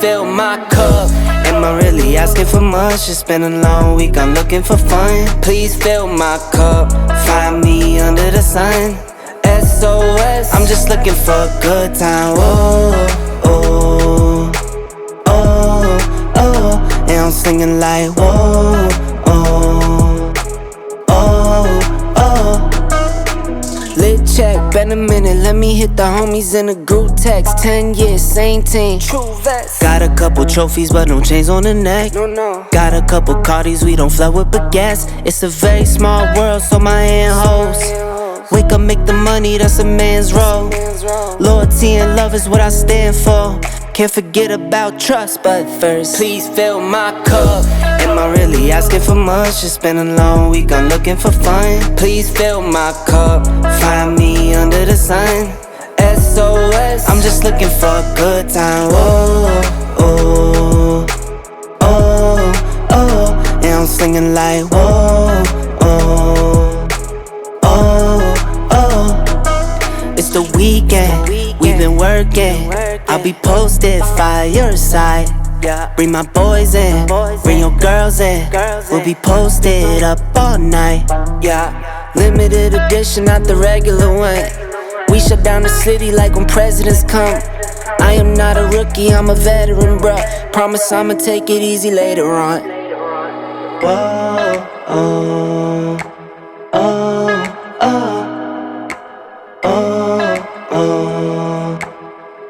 fill my cup. Am I really asking for much? It's been a long week, I'm looking for fun. Please fill my cup, find me under the sun. SOS, I'm just looking for a good time. Oh, oh, oh, oh. And I'm singing like whoa, oh, oh, oh. Lit check, been a minute, let me hit the homies in a group text. 10 years, same team, true vest. Got a couple trophies, but no chains on the neck. No. Got a couple Cardis, we don't flood with baguettes. It's a very small world, so my hand holds. Wake up, make the money, that's a man's role. Loyalty and love is what I stand for. Can't forget about trust, but first, please fill my cup. Am I really asking for much? It's been a long week, I'm looking for fun. Please fill my cup, find me under the sun. SOS, I'm just looking for a good time. Oh, oh, oh, oh. And I'm singing like whoa, oh, oh, oh. It's the weekend, we've been working. I'll be posted, fire side. Bring my boys in, bring your girls in. We'll be posted up all night. Limited edition, not the regular one. We shut down the city like when presidents come. I am not a rookie, I'm a veteran, bruh. Promise I'ma take it easy later on. Whoa, oh, oh, oh, oh, oh,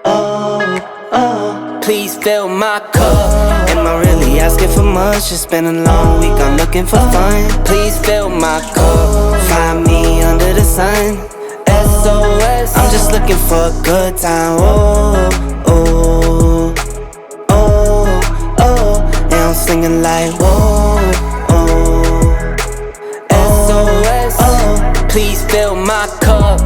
oh, oh. Please fill my cup. Am I really asking for much? It's been a long week, I'm looking for fun. Please fill my cup, find me under the sun. SOS, I'm just looking for a good time. Oh, oh, oh, oh. And I'm singing like whoa, oh, SOS, please fill my cup.